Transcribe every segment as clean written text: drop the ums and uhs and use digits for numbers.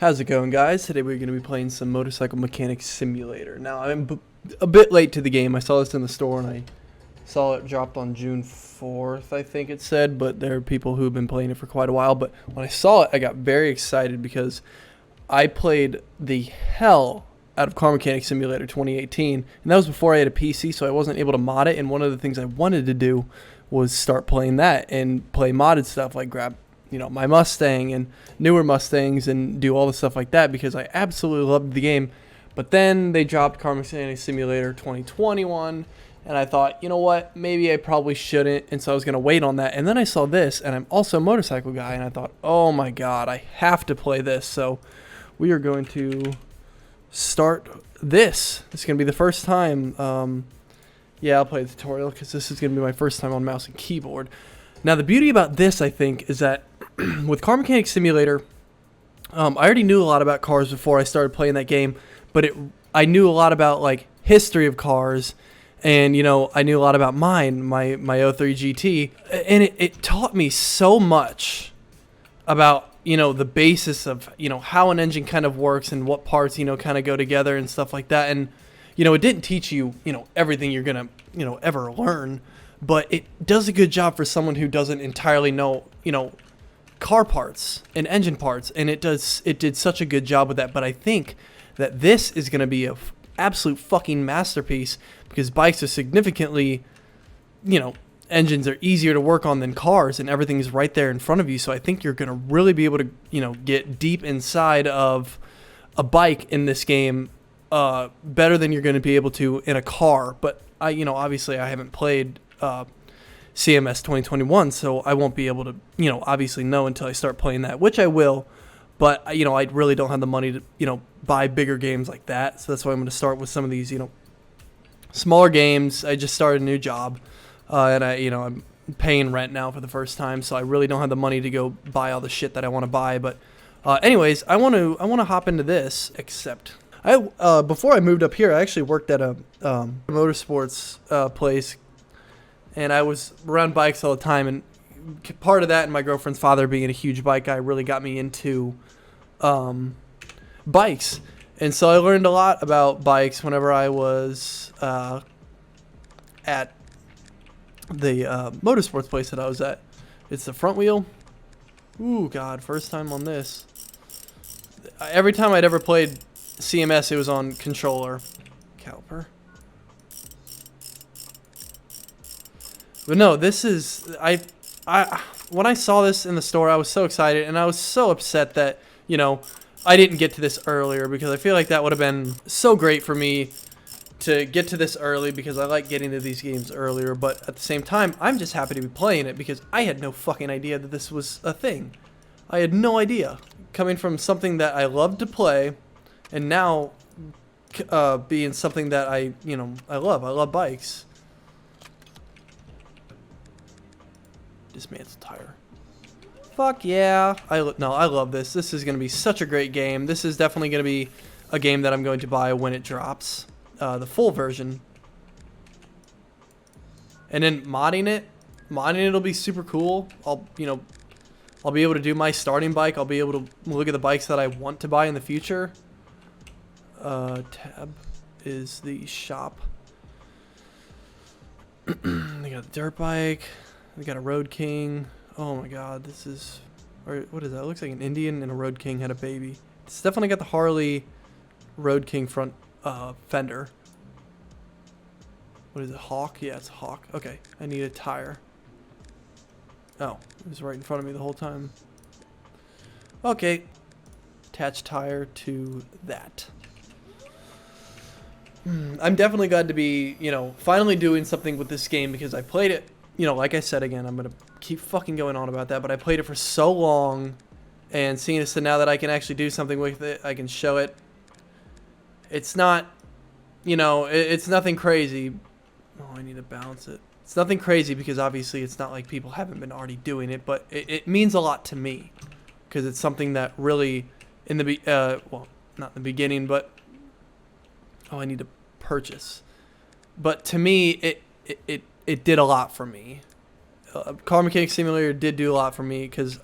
How's it going, guys? Today we're going to be playing some Motorcycle Mechanic Simulator. Now, I'm a bit late to the game. I saw this in the store and I saw it dropped on June 4th, I think it said, but there are people who have been playing it for quite a while. But when I saw it, I got very excited because I played the hell out of Car Mechanic Simulator 2018, and that was before I had a PC, so I wasn't able to mod it. And one of the things I wanted to do was start playing that and play modded stuff, like grab my Mustang and newer Mustangs and do all the stuff like that because I absolutely loved the game. But then they dropped Car Mechanic Simulator 2021, and I thought, you know what, maybe I probably shouldn't, and so I was going to wait on that. And then I saw this, and I'm also a motorcycle guy, and I thought, oh my god, I have to play this. So we are going to start this. It's going to be the first time. Yeah, I'll play the tutorial because this is going to be my first time on mouse and keyboard. Now, the beauty about this, I think, is that with Car Mechanic Simulator, I already knew a lot about cars before I started playing that game, but I knew a lot about like history of cars, and I knew a lot about my 03 GT, and it taught me so much about the basis of how an engine kind of works and what parts kind of go together and stuff like that. And it didn't teach you everything you're gonna ever learn, but it does a good job for someone who doesn't entirely know car parts and engine parts, and it did such a good job with that. But I think that this is going to be a absolute fucking masterpiece because bikes are significantly, engines are easier to work on than cars, and everything is right there in front of you. So I think you're going to really be able to get deep inside of a bike in this game better than you're going to be able to in a car. But obviously I haven't played CMS 2021, so I won't be able to, obviously know until I start playing that, which I will, but, I really don't have the money to, buy bigger games like that, so that's why I'm going to start with some of these, smaller games. I just started a new job, and I'm paying rent now for the first time, so I really don't have the money to go buy all the shit that I want to buy. But anyways, I want to hop into this, except before I moved up here, I actually worked at a motorsports place, and I was around bikes all the time, and part of that and my girlfriend's father being a huge bike guy really got me into bikes. And so I learned a lot about bikes whenever I was at the motorsports place that I was at. It's the front wheel. Ooh, God, first time on this. Every time I'd ever played CMS, it was on controller. Caliper. But no, this is, when I saw this in the store, I was so excited, and I was so upset that, I didn't get to this earlier, because I feel like that would have been so great for me to get to this early, because I like getting to these games earlier. But at the same time, I'm just happy to be playing it, because I had no fucking idea that this was a thing. I had no idea. Coming from something that I loved to play, and now being something that I love. I love bikes. Dismantle tire. Fuck yeah. I love this. This is going to be such a great game. This is definitely going to be a game that I'm going to buy when it drops. The full version. And then modding it will be super cool. I'll be able to do my starting bike. I'll be able to look at the bikes that I want to buy in the future. Tab is the shop. They got a dirt bike. We got a Road King. Oh my god, this is... what is that? It looks like an Indian and a Road King had a baby. It's definitely got the Harley Road King front fender. What is it? Hawk? Yeah, it's a Hawk. Okay, I need a tire. Oh, it was right in front of me the whole time. Okay. Attach tire to that. I'm definitely glad to be, finally doing something with this game, because I played it, like I said, again, I'm going to keep fucking going on about that, but I played it for so long, and seeing as to now that I can actually do something with it, I can show it. It's not, it's nothing crazy. Oh, I need to balance it. It's nothing crazy, because obviously it's not like people haven't been already doing it, but it means a lot to me, because it's something that really, in the, well, not in the beginning, but, oh, I need to purchase. But to me, it did a lot for me. Car Mechanic Simulator did do a lot for me, because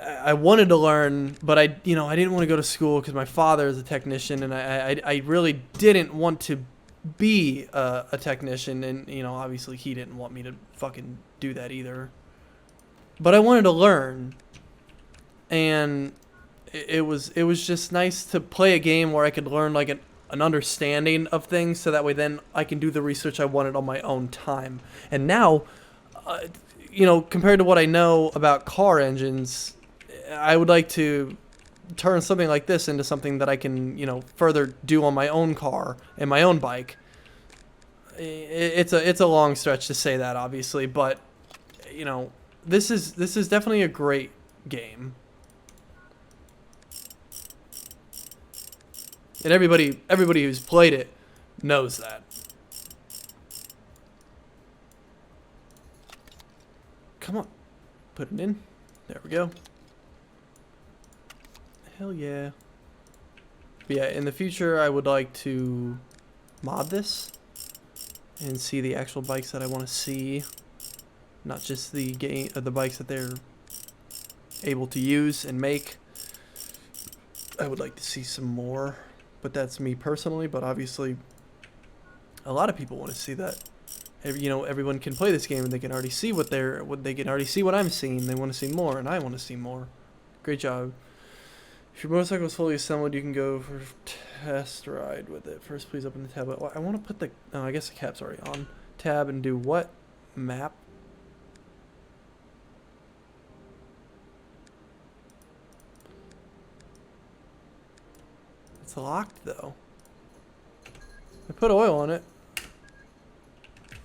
I wanted to learn, but I didn't want to go to school because my father is a technician, and I really didn't want to be a technician, and obviously he didn't want me to fucking do that either. But I wanted to learn, and it was just nice to play a game where I could learn like an understanding of things, so that way then I can do the research I wanted on my own time. And now, compared to what I know about car engines, I would like to turn something like this into something that I can, further do on my own car and my own bike. It's a long stretch to say that, obviously, but this is definitely a great game. And everybody who's played it knows that. Come on. Put it in. There we go. Hell yeah. But yeah, in the future I would like to mod this and see the actual bikes that I want to see. Not just the bikes that they're able to use and make. I would like to see some more. But that's me personally, but obviously a lot of people want to see that. Everyone can play this game and they can already see what I'm seeing. They want to see more, and I want to see more. Great job. If your motorcycle is fully assembled, you can go for a test ride with it. First, please open the tab. I want to put I guess the cap's already on. Tab and do what? Map. It's locked though. I put oil on it.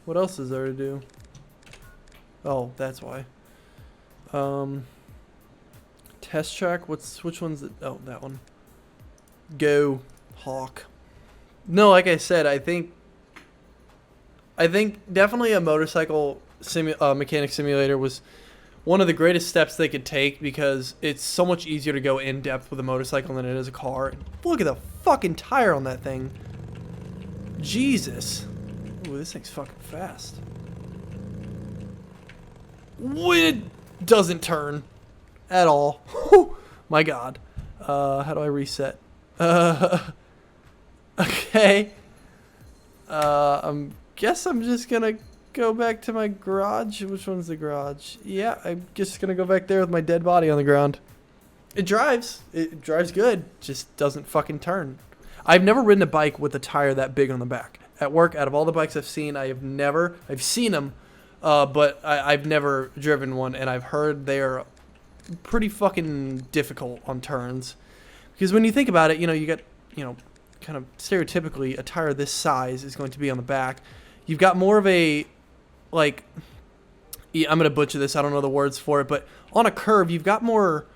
What else is there to do? Oh, that's why. Test track. Which one's it? Oh, that one. Go, Hawk. No, like I said, I think definitely a motorcycle mechanic simulator was one of the greatest steps they could take, because it's so much easier to go in depth with a motorcycle than it is a car. Look at the fucking tire on that thing. Jesus. Ooh, this thing's fucking fast. It doesn't turn at all. My God. How do I reset? Okay. Guess I'm just gonna go back to my garage. Which one's the garage? Yeah, I'm just gonna go back there with my dead body on the ground. It drives. It drives good. Just doesn't fucking turn. I've never ridden a bike with a tire that big on the back. At work, out of all the bikes I've seen, I've seen them, but I've never driven one, and I've heard they're pretty fucking difficult on turns. Because when you think about it, you got, kind of stereotypically, a tire this size is going to be on the back. You've got more of a, I'm going to butcher this, I don't know the words for it, but on a curve, you've got more,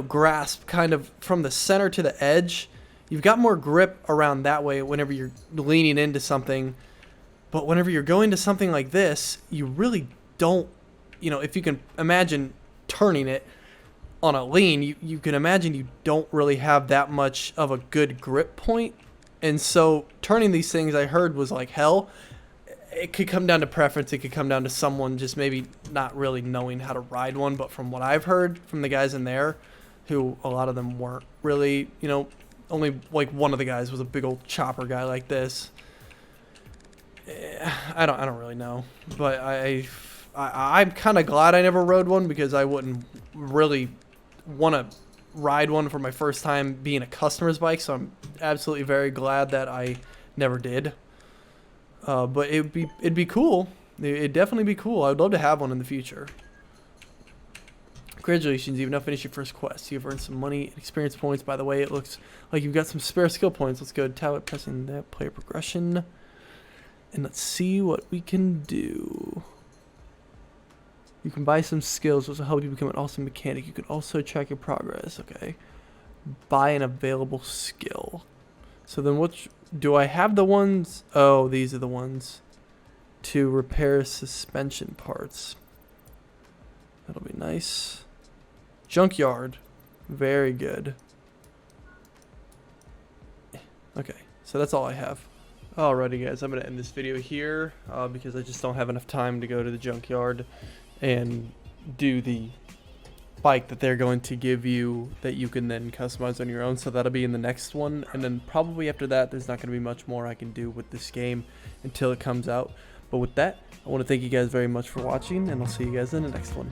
grasp kind of from the center to the edge. You've got more grip around that way whenever you're leaning into something. But whenever you're going to something like this, you really don't, if you can imagine turning it on a lean, you can imagine you don't really have that much of a good grip point. And so turning these things, I heard, was like hell. It could come down to preference. It could come down to someone just maybe not really knowing how to ride one. But from what I've heard from the guys in there, who a lot of them weren't really, only like one of the guys was a big old chopper guy like this. I don't really know, but I'm kind of glad I never rode one, because I wouldn't really want to ride one for my first time being a customer's bike. So I'm absolutely very glad that I never did. But it'd be cool. It'd definitely be cool. I'd love to have one in the future. Congratulations, you've now finished your first quest. You've earned some money and experience points. By the way, it looks like you've got some spare skill points. Let's go to tablet, pressing that player progression. And let's see what we can do. You can buy some skills, which will help you become an awesome mechanic. You can also track your progress. Okay. Buy an available skill. So then which do I have the ones? Oh, these are the ones to repair suspension parts. That'll be nice. Junkyard. Very good. Okay, so that's all I have. Alrighty guys, I'm going to end this video here because I just don't have enough time to go to the junkyard and do the bike that they're going to give you that you can then customize on your own. So that'll be in the next one, and then probably after that there's not going to be much more I can do with this game until it comes out. But with that, I want to thank you guys very much for watching, and I'll see you guys in the next one.